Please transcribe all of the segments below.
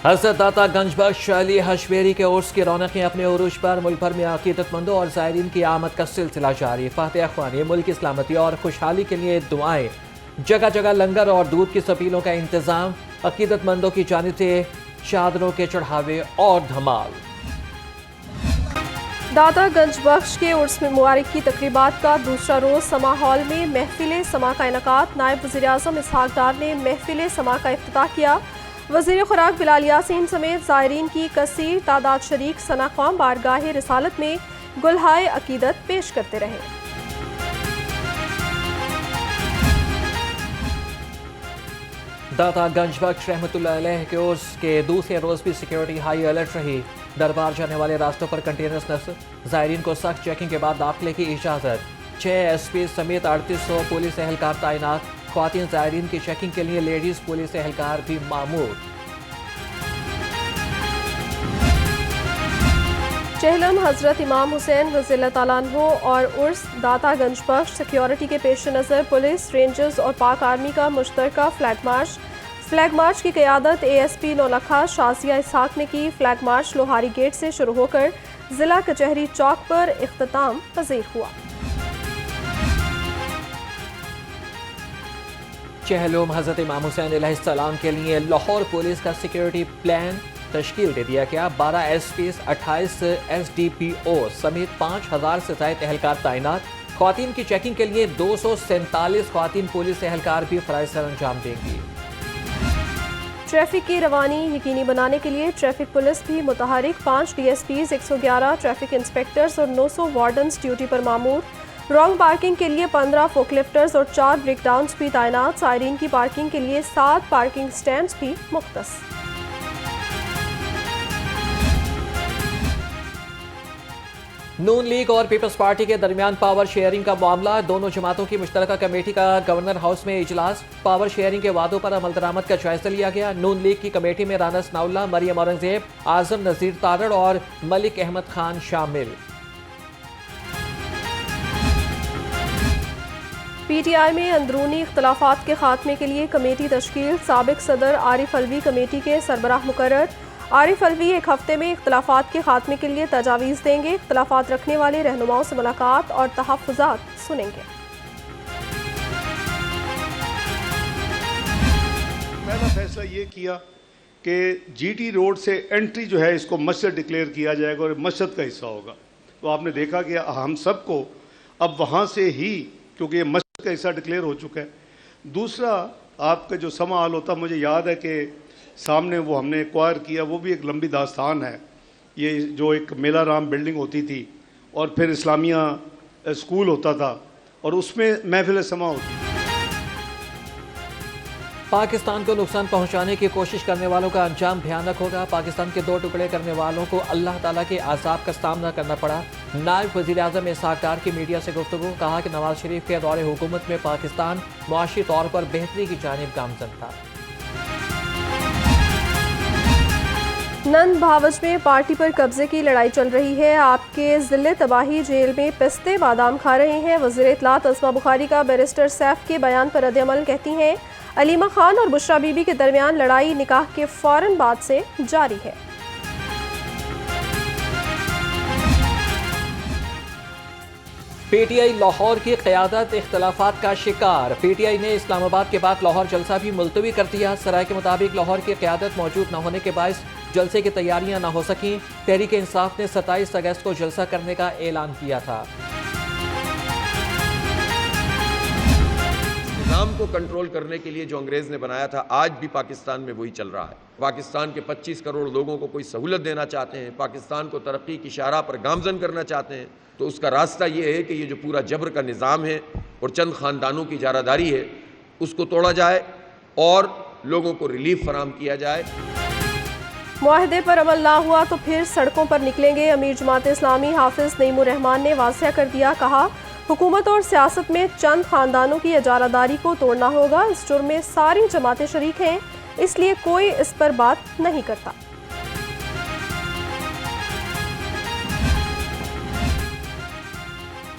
हज़रत दाता गंजबख्श अली हशवेरी के उर्स की रौनकें अपने उरूज पर। मुल्क भर में अकीदतमंदों और ज़ायरीन की आमद का सिलसिला जारी। फातिहा ख्वानी, मुल्क की सलामती और खुशहाली के लिए दुआएं। जगह जगह लंगर और दूध की सपीलों का इंतजाम। अकीदतमंदों की जानिब से चादरों के चढ़ावे और धमाल। दाता गंजबख्श के उर्स में मुबारक की तकरीबात का दूसरा रोज़ समा हॉल में महफिल समा का इनकाद। नायब वज़ीर-ए-आज़म इसहाक डार ने महफिल समा का इफ्तिताह किया। वज़ीर खुराक बिलाल यासीन समेत ज़ायरीन की कसीर तादाद शरीक सना ख्वाम बारगाह रिसालत में गुलहाए अकीदत पेश करते रहे। दाता गंजबख्श रहमतुल्लाह अलैह के उर्स के दूसरे रोज़ भी सिक्योरिटी हाई अलर्ट रही। दरबार जाने वाले रास्तों पर कंटेनर्स नस्ब। ज़ायरीन को सख्त चेकिंग के बाद दाखिले की इजाज़त। 6 SP समेत 3800 पुलिस एहलकार तैनात। ख्वातीन ज़ायरीन की चेकिंग के लिए लेडीज पुलिस एहलकार भी मामूर। चहलम हज़रत इमाम हुसैन रज़ियल्लाहु ताला अन्हु और उर्स दाता गंजबख्श सिक्योरिटी के पेश नज़र पुलिस, रेंजर्स और पाक आर्मी का मुश्तरका फ्लैग मार्च। फ्लैग मार्च की क़यादत ASP नौलखा शाजिया इसहाक ने की। फ्लैग मार्च लोहारी गेट से शुरू होकर ज़िला कचहरी चौक पर इख्तिताम पज़ीर हुआ। चहलम हज़रत इमाम हुसैन अलैहिस्सलाम के लिए लाहौर पुलिस का सिक्योरिटी प्लान तश्कील दे दिया गया। 12 SPs, 28 SDPO समेत 5000 से ज़ायद एहलकार तैनात। ख्वातीन की चेकिंग के लिए 247 ख्वातीन पुलिस एहलकार भी फ़राइज़ सर अंजाम देंगी। ट्रैफिक की रवानी यकीनी बनाने के लिए ट्रैफिक पुलिस भी मुतहरिक। 5 DSPs, 111 ट्रैफिक इंस्पेक्टर्स और 900 वार्डन्स ड्यूटी पर मामूर। रॉन्ग पार्किंग के लिए 15 फोकलिफ्टर्स और 4 ब्रेकडाउन्स भी तैनात। सायरीन की पार्किंग के लिए 7 पार्किंग स्टैंड्स भी मुख्तस। नून लीग और पीपल्स पार्टी के दरमियान पावर शेयरिंग का मामला। दोनों जमातों की मुश्तरका कमेटी का गवर्नर हाउस में इजलास। पावर शेयरिंग के वादों पर अमल दरामद का जायजा लिया गया। नून लीग की कमेटी में राना सनाउल्लाह, मरियम औरंगजेब, आजम नजीर तारड़ और मलिक अहमद खान शामिल। PTI में अंदरूनी इख्तलाफात के खात्मे के लिए कमेटी तश्कील। साबिक सदर आरिफ अलवी कमेटी के सरबराह मुकर्रर। आरिफ अलवी एक हफ्ते में इख्तलाफात के खात्मे के लिए तजावीज़ देंगे। इख्तलाफात रखने वाले रहनुमाओं से मुलाकात और तहफ़्फ़ुज़ात सुनेंगे। पहला फैसला ये किया कि GT रोड से एंट्री जो है इसको मस्जिद डिक्लेयर किया जाएगा और मस्जिद का हिस्सा होगा। तो आपने देखा कि हम सबको अब वहाँ से ही, क्योंकि ये मस्जिद का हिस्सा डिक्लेयर हो चुका है। दूसरा, आपका जो समा हॉल होता, मुझे याद है कि सामने वो हमने एक्वायर किया, वो भी एक लंबी दास्तान है। ये जो एक मेला राम बिल्डिंग होती थी और फिर इस्लामिया स्कूल होता था और उसमें महफिल समा होती थी। पाकिस्तान को नुकसान पहुंचाने की कोशिश करने वालों का अंजाम भयानक होगा। पाकिस्तान के 2 टुकड़े करने वालों को अल्लाह ताला के अज़ाब का सामना करना पड़ा। नायब वज़ीर-ए-आज़म इसहाक डार की मीडिया से गुफ्तगू। कहा कि नवाज शरीफ के दौरे हुकूमत में पाकिस्तान मुआशी तौर पर बेहतरी की जानिब गामज़न था। नंद भावज में पार्टी पर कब्जे की लड़ाई चल रही है। आपके ज़िले तबाही जेल में पिस्ते बादाम खा रहे हैं। वज़ीर इत्तलात अस्मा बुखारी का बैरिस्टर सैफ के बयान पर रद्द-ए-अमल। कहती हैं अलीमा खान और बुशरा बीबी के दरमियान लड़ाई निकाह के फौरन बाद से जारी है। PTI लाहौर की क़यादत इख्तलाफात का शिकार। PTI ने इस्लामाबाद के बाद लाहौर जलसा भी मुलतवी कर दिया। सराय के मुताबिक लाहौर की क़यादत मौजूद न होने के बायस जलसे की तैयारियां न हो सकीं। तहरीक इंसाफ ने 27 अगस्त को जलसा करने का ऐलान किया था। निज़ाम को कंट्रोल करने के लिए जो अंग्रेज़ ने बनाया था, आज भी पाकिस्तान में वही चल रहा है। पाकिस्तान के 25 करोड़ लोगों को कोई सहूलत देना चाहते हैं, पाकिस्तान को तरक्की की शाहराह पर गामज़न करना चाहते हैं, तो उसका रास्ता ये है कि ये जो पूरा जबर का निज़ाम है और चंद ख़ानदानों की इजारादारी है, उसको तोड़ा जाए और लोगों को रिलीफ फराहम किया जाए। मुआहदे पर अमल ना हुआ तो फिर सड़कों पर निकलेंगे। अमीर जमात इस्लामी हाफिज नईमुर रहमान ने वाज़ेह कर दिया। कहा हुकूमत और सियासत में चंद खानदानों की इजारादारी को तोड़ना होगा। इस जुर्म में सारी जमातें शरीक हैं, इसलिए कोई इस पर बात नहीं करता।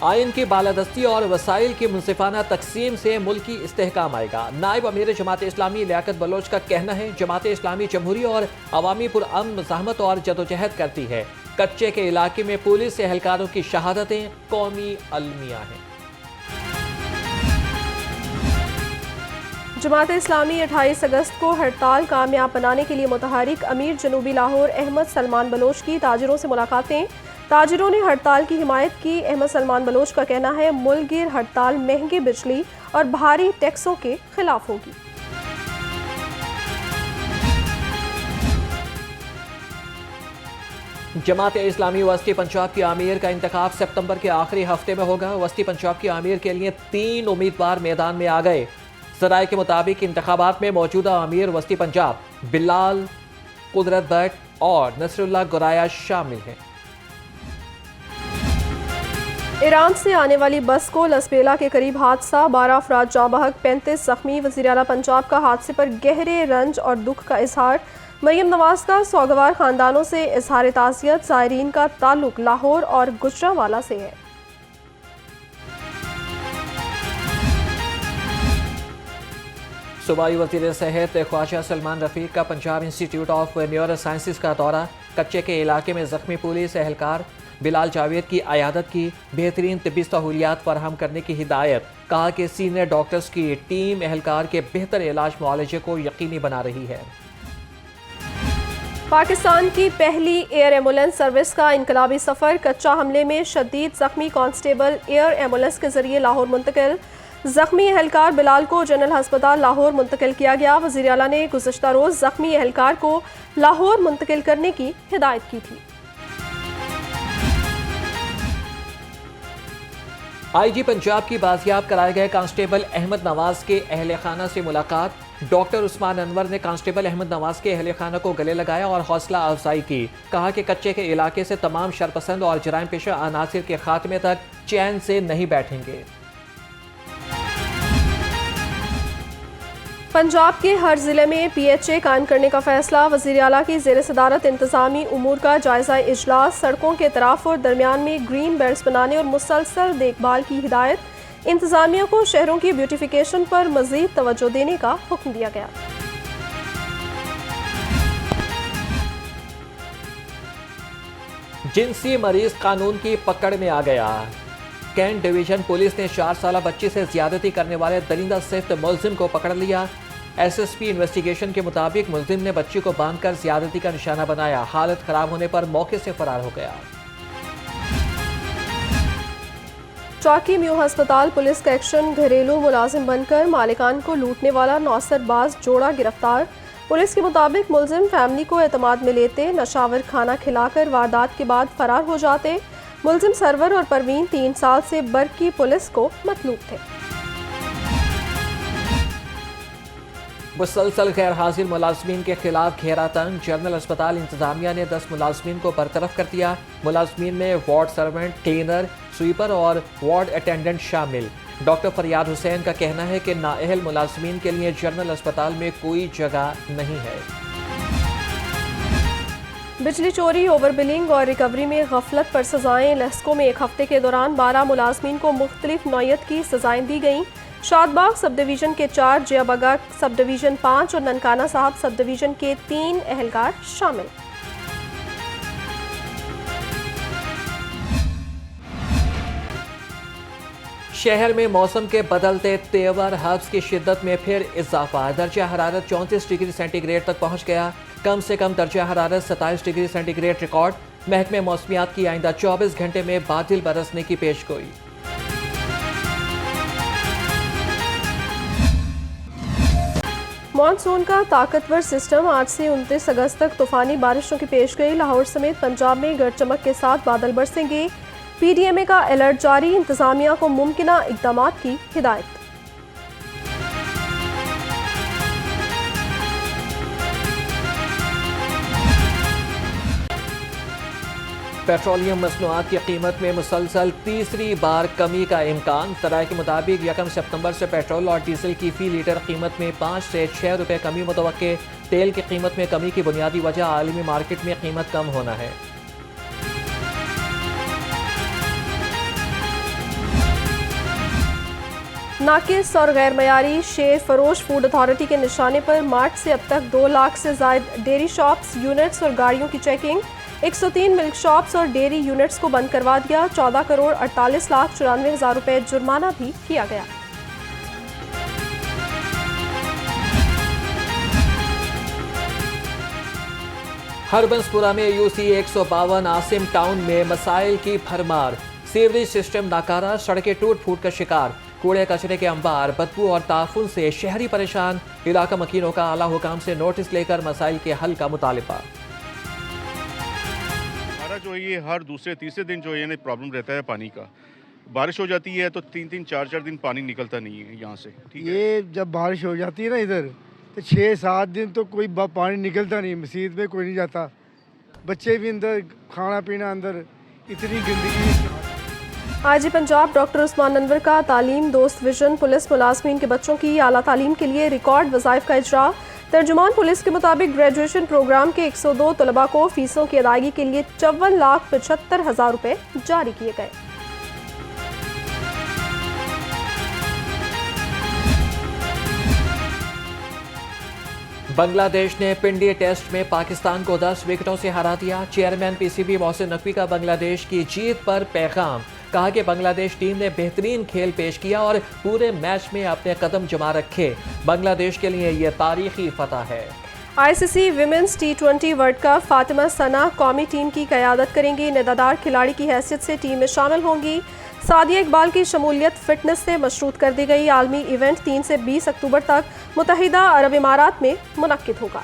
आइन की बालादस्ती और वसाइल की मुनसिफाना तकसीम से मुल्की इस्तेहकाम आएगा। नायब अमीर जमात इस्लामी लियाकत बलोच का कहना है, जमात इस्लामी जमहूरी और अवामी पुरअमन मज़ाहमत और जदोजहद करती है। कच्चे के इलाके में पुलिस एहलकारों की शहादतें कौमी अलमिया हैं। जमात इस्लामी 28 अगस्त को हड़ताल कामयाब बनाने के लिए मुतहरिक। अमीर जनूबी लाहौर अहमद सलमान बलोच की ताजिरों से मुलाकातें। ताजिरों ने हड़ताल की हिमायत की। अहमद सलमान बलोच का कहना है, मुल्क गिर हड़ताल महंगी बिजली और भारी टैक्सों के खिलाफ होगी। जमात इस्लामी वस्ती पंजाब की आमीर का इंतखाब सितंबर के आखिरी हफ्ते में होगा। वस्ती पंजाब की आमीर के लिए 3 उम्मीदवार मैदान में आ गए। ज़राए के मुताबिक इंतखाबात में मौजूदा आमीर वस्ती पंजाब बिलाल कुदरत भट्ट और नसरुल्लाह गुराया शामिल हैं। ईरान से आने वाली बस को लसबेला के करीब हादसा, 12 अफराद जाँ बहक, 35 जख्मी। वज़ीर आला पंजाब का हादसे पर गहरे रंज और दुख का इजहार। मरियम नवाज का सौगवार खानदानों से इजहार ताज़ियत। ज़ायरीन का ताल्लुक लाहौर और गुजरांवाला से है। सूबाई वज़ीर सेहत ख्वाजा सलमान रफ़ीक का Punjab institute of neuro sciences का दौरा। कच्चे के इलाके में ज़ख्मी पुलिस एहलकार बिलाल जावेद की अयादत की। बेहतरीन तिब्बी सहूलियात फराहम करने की हिदायत। कहा कि सीनियर डॉक्टर्स की टीम एहलकार के बेहतर इलाज मुआलजे को यकीनी बना रही है। पाकिस्तान की पहली एयर एम्बुलेंस सर्विस का इनकलाबी सफ़र। कच्चा हमले में शदीद जख्मी कांस्टेबल एयर एम्बुलेंस के जरिए लाहौर मुंतकिल। जख्मी एहलकार बिलाल को जनरल हस्पताल लाहौर मुंतकिल किया गया। वज़ीर आला ने गुज़श्ता रोज़ जख्मी एहलकार को लाहौर मुंतकिल करने की हिदायत की थी। IG पंजाब की बाजियाब कराए गए कांस्टेबल अहमद नवाज के अहले खाना से मुलाकात। डॉक्टर उस्मान अनवर ने कांस्टेबल अहमद नवाज के अहले खाना को गले लगाया और हौसला अफजाई की। कहा कि कच्चे के इलाके से तमाम शरपसंद और जराइम पेशा अनासिर के खात्मे तक चैन से नहीं बैठेंगे। पंजाब के हर जिले में PHA कायम करने का फैसला। वज़ीर आला की ज़ेर सदारत इंतज़ामी उमूर का जायजा इजलास। सड़कों के तरफ और दरमियान में ग्रीन बेल्ट्स बनाने और मुसलसल देखभाल की हिदायत। इंतज़ामिया को शहरों की ब्यूटिफिकेशन पर मज़ीद तवज्जो देने का हुक्म दिया गया। जिनसी मरीज कानून की पकड़ में आ गया। कैंट डिवीजन पुलिस ने 4 साला बच्ची से ज्यादती करने वाले दरिंदा सिफ्त मुलजिम को पकड़ लिया। SSP इन्वेस्टिगेशन के मुताबिक मुलजिम ने बच्ची को बांधकर ज्यादती का निशाना बनाया। हालत खराब होने पर मौके से फरार हो गया। चौकी म्यू हस्पताल पुलिस का एक्शन। घरेलू मुलाजिम बनकर मालिकान को लूटने वाला नौसरबाज जोड़ा गिरफ्तार। पुलिस के मुताबिक मुलजिम फैमिली को एतमाद में लेते, नशावर खाना खिलाकर वारदात के बाद फरार हो जाते। मुलजिम सरवर और परवीन 3 साल से बरकी पुलिस को मतलूब थे। मुसलसल गैर हाजिर मुलाजमीन के खिलाफ घेरा तंग। जनरल अस्पताल इंतजामिया ने 10 मुलाजमीन को बरतरफ कर दिया। मुलाजमीन में वार्ड सर्वेंट, क्लीनर, स्वीपर और वार्ड अटेंडेंट शामिल। डॉक्टर फरियाद हुसैन का कहना है कि नाअहल मुलाजमीन के लिए जनरल अस्पताल में कोई जगह नहीं है। बिजली चोरी, ओवर बिलिंग और रिकवरी में गफलत पर सजाएं। लहस्को में 1 हफ्ते के दौरान 12 मुलाजमीन को मुख्तलिफ नौयत की सजाएं दी गईं। शादबाग सब डिवीजन के 4, जयाबगा सब डिवीजन 5 और ननकाना साहब सब डिवीजन के 3 एहलकार शामिल। शहर में मौसम के बदलते तेवर, हब्स की शिद्दत में फिर इजाफा। दर्जा हरारत 34 डिग्री सेंटीग्रेड तक पहुंच गया। कम से कम दर्जा हरारत 27 डिग्री सेंटीग्रेड रिकॉर्ड। महकमे मौसमियात की आइंदा 24 घंटे में बादल बरसने की पेशगोई। मॉनसून का ताकतवर सिस्टम आज से 29 अगस्त तक तूफानी बारिशों की पेशगोई। लाहौर समेत पंजाब में गरज चमक के साथ बादल बरसेंगे। PDMA का अलर्ट जारी। इंतजामिया को मुमकिना इक़दामात की हिदायत। पेट्रोलियम मसनूआत की कीमत में मुसलसल तीसरी बार कमी का इम्कान। ज़राए के मुताबिक 1 सितंबर से पेट्रोल और डीजल की फ़ी लीटर कीमत में 5 से 6 रुपये कमी मुतवक्के। तेल की कीमत में कमी की बुनियादी वजह आलमी मार्केट में कीमत कम होना है। नाकिस और गैर मयारी शेर फरोश फूड अथॉरिटी के निशाने पर मार्च से अब तक 2 लाख से ज़ायद डेयरी शॉप्स, यूनिट्स और गाड़ियों की चेकिंग। 103 मिल्क शॉप्स और डेयरी यूनिट्स को बंद करवा दिया। 14 करोड़ 48 लाख 94 हज़ार रुपये जुर्माना भी किया गया। हरबंसपुरा में यूसी 152 आसिम टाउन में मसाइल की भरमार। सीवरेज सिस्टम नाकारा, सड़कें टूट फूट का शिकार, कूड़े कचरे के अंबार, बदबू और ताफुन से शहरी परेशान। इलाका मकीनों का आला हुकाम से नोटिस लेकर मसाइल के हल का मुतालिबा। हमारा जो है ये हर दूसरे तीसरे दिन जो है प्रॉब्लम रहता है पानी का। बारिश हो जाती है तो 3-3 4-4 दिन पानी निकलता नहीं है यहाँ से। ठीक है, ये जब बारिश हो जाती है ना इधर तो 6-7 दिन तो कोई पानी निकलता नहीं, मस्जिद में कोई नहीं जाता, बच्चे भी अंदर, खाना पीना अंदर, इतनी गंदगी। आईजी पंजाब डॉक्टर उस्मान अनवर का तालीम दोस्त विजन पुलिस मुलाजमीन के बच्चों की आला तालीम के लिए रिकॉर्ड वज़ाइफ का इजरा। तर्जुमान पुलिस के मुताबिक ग्रेजुएशन प्रोग्राम के 102 तलबा को फीसों की अदायगी के लिए 54,75,000 रुपये जारी किए गए। बांग्लादेश ने पिंडी टेस्ट में पाकिस्तान को 10 विकेटों से हरा दिया। चेयरमैन पीसीबी मोहसिन नकवी का बांग्लादेश की जीत पर पैगाम। कहा कि बांग्लादेश टीम ने बेहतरीन खेल पेश किया और पूरे मैच में अपने कदम जमा रखे। बांग्लादेश के लिए यह तारीखी फतह है। ICC women's T20 world cup Fatima Sana कौमी टीम की क़यादत करेंगी। निदादार खिलाड़ी की हैसियत से टीम में शामिल होंगी। सादिया इकबाल की शमूलियत फिटनेस से मशरूत कर दी गई। आलमी इवेंट 3 से 20 अक्टूबर तक मुत्तहिदा अरब इमारात में मुनक्किद होगा।